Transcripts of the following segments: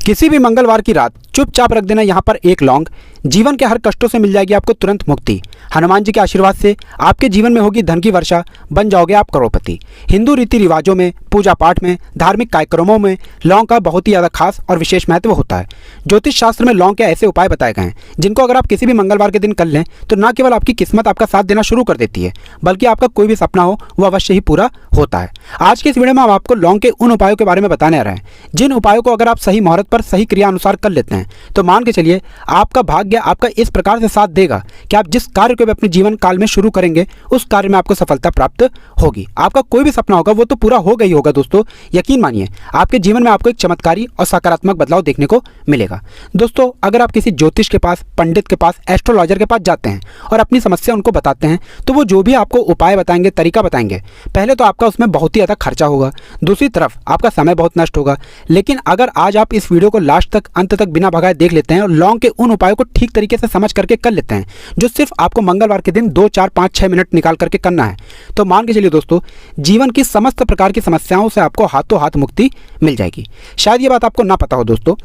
किसी भी मंगलवार की रात चुपचाप रख देना यहाँ पर एक लौंग। जीवन के हर कष्टों से मिल जाएगी आपको तुरंत मुक्ति। हनुमान जी के आशीर्वाद से आपके जीवन में होगी धन की वर्षा, बन जाओगे आप करोड़पति। हिंदू रीति रिवाजों में, पूजा पाठ में, धार्मिक कार्यक्रमों में लौंग का बहुत ही ज़्यादा खास और विशेष महत्व होता है। ज्योतिष शास्त्र में लौंग के ऐसे उपाय बताए गए हैं जिनको अगर आप किसी भी मंगलवार के दिन कर लें तो न केवल आपकी किस्मत आपका साथ देना शुरू कर देती है, बल्कि आपका कोई भी सपना हो वो अवश्य ही पूरा होता है। आज के इस वीडियो में हम आपको लौंग के उन उपायों के बारे में बताने आ रहे हैं जिन उपायों को अगर आप सही मुहूर्त पर सही क्रिया अनुसार कर लेते हैं तो मान के चलिए आपका भाग्य आपका इस प्रकार से साथ देगा कि आप जिस कार्य को भी अपने जीवन काल में शुरू करेंगे उस कार्य में आपको सफलता प्राप्त होगी। आपका कोई भी सपना होगा वो तो पूरा होगा ही होगा दोस्तों। यकीन मानिए आपके जीवन में आपको एक चमत्कारी और सकारात्मक बदलाव देखने को मिलेगा। दोस्तों अगर आप किसी ज्योतिष के पास, पंडित के पास, एस्ट्रोलॉजर के पास जाते हैं और अपनी समस्या उनको बताते हैं तो वो जो भी आपको उपाय बताएंगे, तरीका बताएंगे, पहले तो आपका उसमें बहुत ही ज़्यादा खर्चा होगा, दूसरी तरफ आपका समय बहुत नष्ट होगा। लेकिन अगर आज आप इस वीडियो को लास्ट तक, अंत तक बिना भगाए देख लेते हैं और लौंग के उन उपायों को ठीक तरीके से समझ करके कर लेते हैं जो सिर्फ आपको मंगलवार के दिन 2, 4, 5, 6 मिनट निकाल करके करना है, तो मान के चलिए दोस्तों जीवन की समस्त प्रकार की समस्याओं से आपको हाथों हाथ मुक्ति मिल जाएगी। शायद ये बात आपको ना पता हो दोस्तों,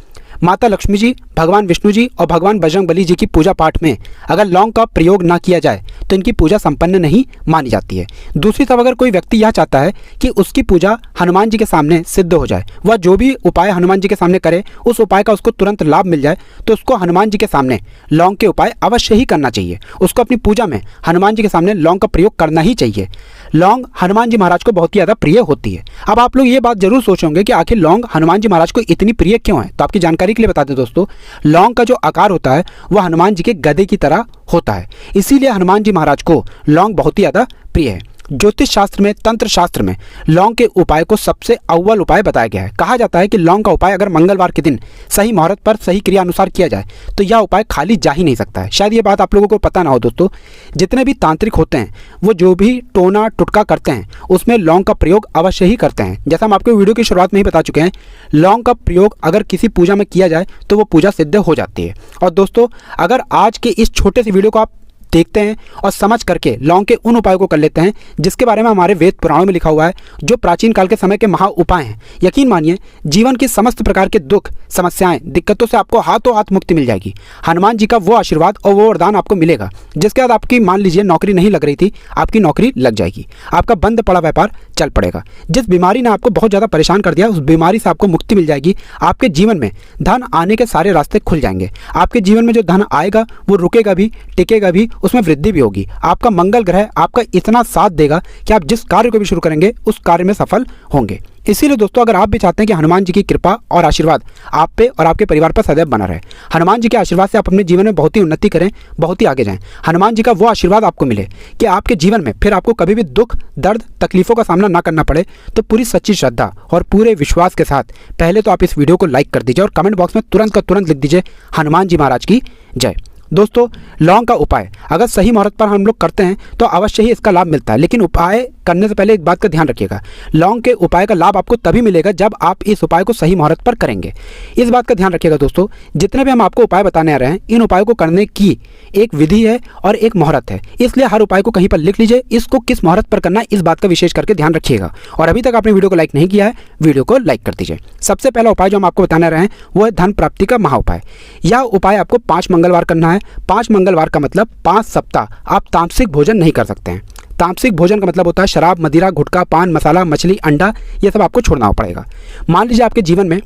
माता लक्ष्मी जी, भगवान विष्णु जी और भगवान बजरंगबली जी की पूजा पाठ में अगर लौंग का प्रयोग ना किया जाए तो इनकी पूजा संपन्न नहीं मानी जाती है। दूसरी तरफ अगर कोई व्यक्ति यह चाहता है कि उसकी पूजा हनुमान जी के सामने सिद्ध हो जाए, वह जो भी उपाय हनुमान जी के सामने करे उस उपाय का उसको तुरंत लाभ मिल जाए, तो उसको हनुमान जी के सामने लौंग के उपाय अवश्य ही करना चाहिए। उसको अपनी पूजा में हनुमान जी के सामने लौंग का प्रयोग करना ही चाहिए। लौंग हनुमान जी महाराज को बहुत ही ज़्यादा प्रिय होती है। अब आप लोग ये बात जरूर सोचेंगे कि आखिर लौंग हनुमान जी महाराज को इतनी प्रिय क्यों है, तो आपकी जानकारी के लिए बता दें दोस्तों, लौंग का जो आकार होता है वह हनुमान जी के गदे की तरह होता है, इसीलिए हनुमान जी महाराज को लौंग बहुत ही ज़्यादा प्रिय है। ज्योतिष शास्त्र में, तंत्र शास्त्र में लौंग के उपाय को सबसे अव्वल उपाय बताया गया है। कहा जाता है कि लौंग का उपाय अगर मंगलवार के दिन सही मुहूर्त पर सही क्रिया अनुसार किया जाए तो यह उपाय खाली जा ही नहीं सकता है। शायद ये बात आप लोगों को पता ना हो दोस्तों, जितने भी तांत्रिक होते हैं वो जो भी टोना टुटका करते हैं उसमें लौंग का प्रयोग अवश्य ही करते हैं। जैसा हम आपको वीडियो की शुरुआत में ही बता चुके हैं, लौंग का प्रयोग अगर किसी पूजा में किया जाए तो वो पूजा सिद्ध हो जाती है। और दोस्तों अगर आज के इस छोटे से वीडियो को आप देखते हैं और समझ करके लौंग के उन उपायों को कर लेते हैं जिसके बारे में हमारे वेद पुराणों में लिखा हुआ है, जो प्राचीन काल के समय के महा उपाय हैं, यकीन मानिए जीवन की समस्त प्रकार के दुख, समस्याएं, दिक्कतों से आपको हाथों हाथ मुक्ति मिल जाएगी। हनुमान जी का वो आशीर्वाद और वो वरदान आपको मिलेगा जिसके बाद आपकी मान लीजिए नौकरी नहीं लग रही थी, आपकी नौकरी लग जाएगी, आपका बंद पड़ा व्यापार चल पड़ेगा, जिस बीमारी ने आपको बहुत ज़्यादा परेशान कर दिया उस बीमारी से आपको मुक्ति मिल जाएगी, आपके जीवन में धन आने के सारे रास्ते खुल जाएंगे, आपके जीवन में जो धन आएगा वो रुकेगा भी, टिकेगा भी, उसमें वृद्धि भी होगी। आपका मंगल ग्रह आपका इतना साथ देगा कि आप जिस कार्य को भी शुरू करेंगे उस कार्य में सफल होंगे। इसीलिए दोस्तों अगर आप भी चाहते हैं कि हनुमान जी की कृपा और आशीर्वाद आप पे और आपके परिवार पर सदैव बना रहे, हनुमान जी के आशीर्वाद से आप अपने जीवन में बहुत ही उन्नति करें, बहुत ही आगे जाएं, हनुमान जी का वो आशीर्वाद आपको मिले कि आपके जीवन में फिर आपको कभी भी दुख, दर्द, तकलीफों का सामना ना करना पड़े, तो पूरी सच्ची श्रद्धा और पूरे विश्वास के साथ पहले तो आप इस वीडियो को लाइक कर दीजिए और कमेंट बॉक्स में तुरंत का तुरंत लिख दीजिए हनुमान जी महाराज की जय। दोस्तों लौंग का उपाय अगर सही मुहूर्त पर हम लोग करते हैं तो अवश्य ही इसका लाभ मिलता है, लेकिन उपाय करने से पहले एक बात का ध्यान रखिएगा, लौंग के उपाय का लाभ आपको तभी मिलेगा जब आप इस उपाय को सही मुहूर्त पर करेंगे। इस बात का ध्यान रखिएगा दोस्तों, जितने भी हम आपको उपाय बताने आ रहे हैं इन उपायों को करने की एक विधि है और एक मुहूर्त है, इसलिए हर उपाय को कहीं पर लिख लीजिए, इसको किस मुहूर्त पर करना है इस बात का विशेष करके ध्यान रखिएगा। और अभी तक आपने वीडियो को लाइक नहीं किया है, वीडियो को लाइक कर दीजिए। सबसे पहला उपाय जो हम आपको बताने आ रहे हैं वो है धन प्राप्ति का महा उपाय। यह उपाय आपको 5 मंगलवार करना है। 5 मंगलवार का मतलब 5 सप्ताह आप तामसिक भोजन नहीं कर सकते हैं। तामसिक भोजन का मतलब होता है शराब, मदिरा, गुटखा, पान मसाला, मछली, अंडा, ये सब आपको छोड़ना पड़ेगा। मान लीजिए आपके जीवन में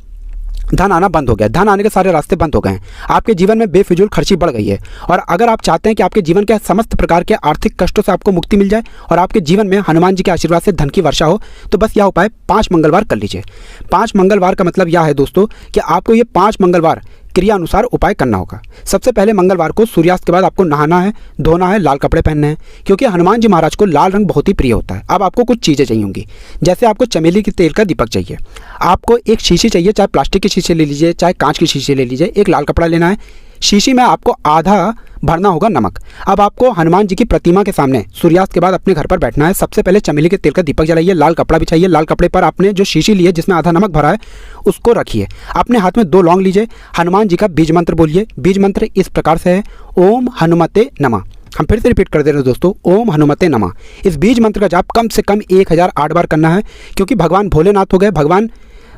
धन आना बंद हो गया, धन आने के सारे रास्ते बंद हो गए हैं, आपके जीवन में बेफिजूल खर्ची बढ़ गई है, और अगर आप चाहते हैं कि आपके जीवन के समस्त प्रकार के आर्थिक कष्टों से आपको मुक्ति मिल जाए और आपके जीवन में हनुमान जी के आशीर्वाद से धन की वर्षा हो, तो बस यह उपाय 5 मंगलवार कर लीजिए। 5 मंगलवार का मतलब यह है दोस्तों कि आपको ये 5 मंगलवार क्रिया अनुसार उपाय करना होगा। सबसे पहले मंगलवार को सूर्यास्त के बाद आपको नहाना है, धोना है, लाल कपड़े पहनने हैं, क्योंकि हनुमान जी महाराज को लाल रंग बहुत ही प्रिय होता है। अब आपको कुछ चीज़ें चाहिए होंगी, जैसे आपको चमेली के तेल का दीपक चाहिए, आपको एक शीशी चाहिए, चाहे प्लास्टिक की शीशी ले लीजिए, चाहे कांच की शीशी ले लीजिए, एक लाल कपड़ा लेना है, शीशी में आपको आधा भरना होगा नमक। अब आपको हनुमान जी की प्रतिमा के सामने सूर्यास्त के बाद अपने घर पर बैठना है। सबसे पहले चमेली के तेल का दीपक जलाइए, लाल कपड़ा बिछाइए, लाल कपड़े पर आपने जो शीशी ली है जिसमें आधा नमक भरा है उसको रखिए, अपने हाथ में 2 लौंग लीजिए, हनुमान जी का बीज मंत्र बोलिए। बीज मंत्र इस प्रकार से है, ओम हनुमते नमः। हम फिर से रिपीट कर दे रहे हैं दोस्तों, ओम हनुमते नमः। इस बीज मंत्र का जाप कम से कम 1008 बार करना है, क्योंकि भगवान भोलेनाथ हो गए, भगवान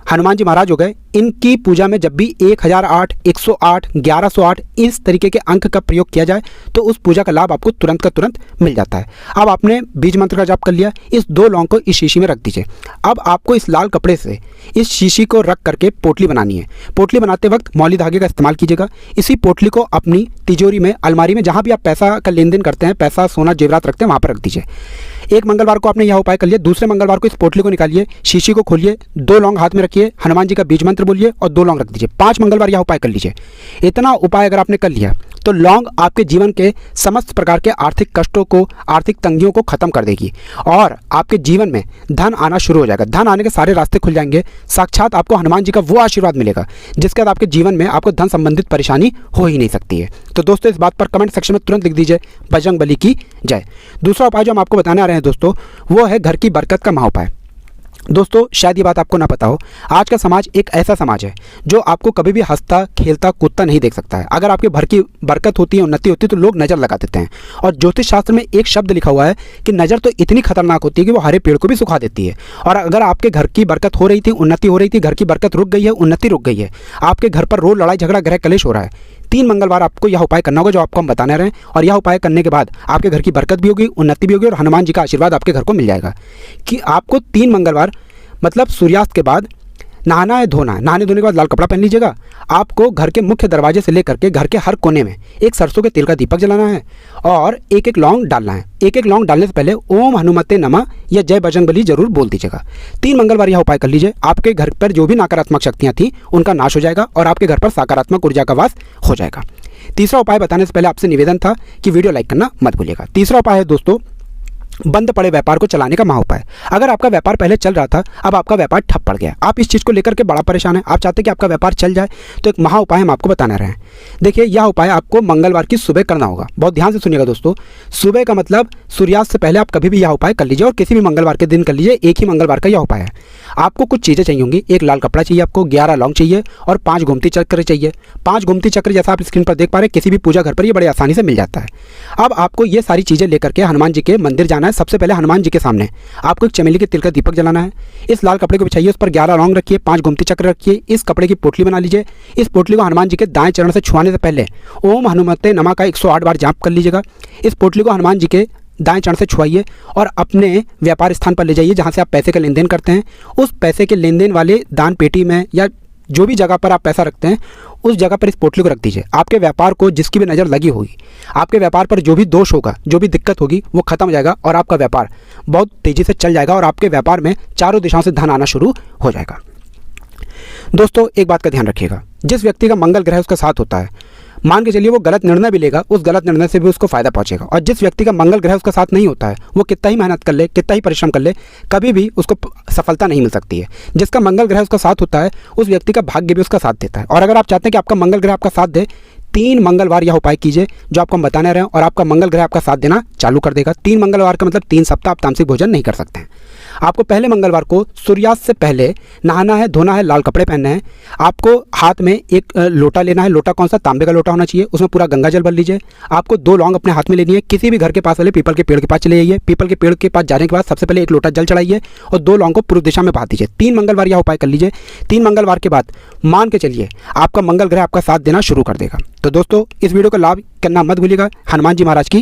हनुमान जी महाराज हो गए, इनकी पूजा में जब भी 1008, 108, 1108 इस तरीके के अंक का प्रयोग किया जाए तो उस पूजा का लाभ आपको तुरंत का तुरंत मिल जाता है। अब आपने बीज मंत्र का जाप कर लिया, इस 2 लौंग को इस शीशी में रख दीजिए। अब आपको इस लाल कपड़े से इस शीशी को रख करके पोटली बनानी है। पोटली बनाते वक्त मौली धागे का इस्तेमाल कीजिएगा। इसी पोटली को अपनी तिजोरी में, अलमारी में, जहाँ भी आप पैसा का लेन देन करते हैं, पैसा सोना जेवरात रखते हैं, वहाँ पर रख दीजिए। एक मंगलवार को आपने यह उपाय कर लिया। दूसरे मंगलवार को इस पोटली को निकालिए, शीशी को खोलिए, 2 लौंग हाथ में रखिए, हनुमान जी का बीज मंत्र बोलिए और 2 लौंग रख दीजिए। 5 मंगलवार यह उपाय कर लीजिए। इतना उपाय अगर आपने कर लिया तो लौंग आपके जीवन के समस्त प्रकार के आर्थिक कष्टों को, आर्थिक तंगियों को खत्म कर देगी और आपके जीवन में धन आना शुरू हो जाएगा। धन आने के सारे रास्ते खुल जाएंगे। साक्षात आपको हनुमान जी का वो आशीर्वाद मिलेगा जिसके बाद आपके जीवन में आपको धन संबंधित परेशानी हो ही नहीं सकती है। तो दोस्तों, इस बात पर कमेंट सेक्शन में तुरंत लिख दीजिए बजरंग बली की जय। दूसरा उपाय जो हम आपको बताने आ रहे हैं दोस्तों, वो है घर की बरकत का महाउपाय। दोस्तों, शायद ये बात आपको ना पता हो, आज का समाज एक ऐसा समाज है जो आपको कभी भी हंसता खेलता कूदता नहीं देख सकता है। अगर आपके घर की बरकत होती है, उन्नति होती है, तो लोग नज़र लगा देते हैं। और ज्योतिष शास्त्र में एक शब्द लिखा हुआ है कि नज़र तो इतनी खतरनाक होती है कि वो हरे पेड़ को भी सुखा देती है। और अगर आपके घर की बरकत हो रही थी, उन्नति हो रही थी, घर की बरकत रुक गई है, उन्नति रुक गई है, आपके घर पर रोज लड़ाई झगड़ा, गृह कलेश हो रहा है, 3 मंगलवार आपको यह उपाय करना होगा जो आपको हम बताने रहे हैं। और यह उपाय करने के बाद आपके घर की बरकत भी होगी, उन्नति भी होगी और हनुमान जी का आशीर्वाद आपके घर को मिल जाएगा। कि आपको 3 मंगलवार मतलब सूर्यास्त के बाद नहाना है, धोना है। नहाने धोने के बाद लाल कपड़ा पहन लीजिएगा। आपको घर के मुख्य दरवाजे से लेकर के घर के हर कोने में एक सरसों के तेल का दीपक जलाना है और एक लौंग डालना है। एक लौंग डालने से पहले ओम हनुमते नमः या जय बजरंग बली जरूर बोल दीजिएगा। 3 मंगलवार यह उपाय कर लीजिए। आपके घर पर जो भी नकारात्मक शक्तियाँ थी उनका नाश हो जाएगा और आपके घर पर सकारात्मक ऊर्जा का वास हो जाएगा। तीसरा उपाय बताने से पहले आपसे निवेदन था कि वीडियो लाइक करना मत भूलिएगा। तीसरा उपाय है दोस्तों, बंद पड़े व्यापार को चलाने का महाउपाय। अगर आपका व्यापार पहले चल रहा था, अब आपका व्यापार ठप पड़ गया, आप इस चीज़ को लेकर के बड़ा परेशान है, आप चाहते हैं कि आपका व्यापार चल जाए, तो एक महाउपाय हम आपको बताने रहे हैं। देखिए, यह उपाय आपको मंगलवार की सुबह करना होगा। बहुत ध्यान से सुनिएगा दोस्तों। सुबह का मतलब सूर्यास्त से पहले आप कभी भी यह उपाय कर लीजिए और किसी भी मंगलवार के दिन कर लीजिए। एक ही मंगलवार का यह उपाय है। आपको कुछ चीज़ें चाहिए होंगी। एक लाल कपड़ा चाहिए आपको, 11 लौंग चाहिए और 5 गोमती चक्र चाहिए। 5 गोमती चक्र जैसा आप स्क्रीन पर देख पा रहे हैं, किसी भी पूजा घर पर ये बड़े आसानी से मिल जाता है। अब आपको ये सारी चीज़ें लेकर के हनुमान जी के मंदिर जाना है। सबसे पहले हनुमान जी के सामने आपको एक चमेली के तिल का दीपक जलाना है। इस लाल कपड़े को बिछाइए, उस पर 11 लौंग रखिए, 5 गोमती चक्र रखिए। इस कपड़े की पोटली बना लीजिए। इस पोटली को हनुमान जी के दाएं चरण से छुआने से पहले ओम हनुमते नमः का 108 बार जाप कर लीजिएगा। इस पोटली को हनुमान जी के दाएं चरण से छुआइए और अपने व्यापार स्थान पर ले जाइए जहाँ से आप पैसे का लेन देन करते हैं। उस पैसे के लेन देन वाले दान पेटी में या जो भी जगह पर आप पैसा रखते हैं उस जगह पर इस पोटली को रख दीजिए। आपके व्यापार को जिसकी भी नज़र लगी होगी, आपके व्यापार पर जो भी दोष होगा, जो भी दिक्कत होगी, वो खत्म हो जाएगा और आपका व्यापार बहुत तेज़ी से चल जाएगा और आपके व्यापार में चारों दिशाओं से धन आना शुरू हो जाएगा। दोस्तों, एक बात का ध्यान रखिएगा, जिस व्यक्ति का मंगल ग्रह उसका साथ होता है, मान के चलिए वो गलत निर्णय भी लेगा, उस गलत निर्णय से भी उसको फायदा पहुंचेगा। और जिस व्यक्ति का मंगल ग्रह उसका साथ नहीं होता है, वो कितना ही मेहनत कर ले, कितना ही परिश्रम कर ले, कभी भी उसको सफलता नहीं मिल सकती है। जिसका मंगल ग्रह उसका साथ होता है, उस व्यक्ति का भाग्य भी उसका साथ देता है। और अगर आप चाहते हैं कि आपका मंगल ग्रह आपका साथ दे, 3 मंगलवार यह उपाय कीजिए जो आपको हम बताने रहे हैं और आपका मंगल ग्रह आपका साथ देना चालू कर देगा। 3 मंगलवार का मतलब 3 सप्ताह आप तामसिक भोजन नहीं कर सकते हैं। आपको पहले मंगलवार को सूर्यास्त से पहले नहाना है, धोना है, लाल कपड़े पहनने हैं। आपको हाथ में एक लोटा लेना है। लोटा कौन सा? तांबे का लोटा होना चाहिए। उसमें पूरा गंगा जल भर लीजिए। आपको 2 लौंग अपने हाथ में लेनी है। किसी भी घर के पास वाले पीपल के पेड़ के पास चले जाइए। पीपल के पेड़ के पास जाने के बाद सबसे पहले एक लोटा जल चढ़ाइए और 2 लौंग को पूर्व दिशा में बहा दीजिए। 3 मंगलवार यह उपाय कर लीजिए। 3 मंगलवार के बाद मान के चलिए आपका मंगल ग्रह आपका साथ देना शुरू कर देगा। तो दोस्तों, इस वीडियो का लाभ करना मत भूलिएगा। हनुमान जी महाराज की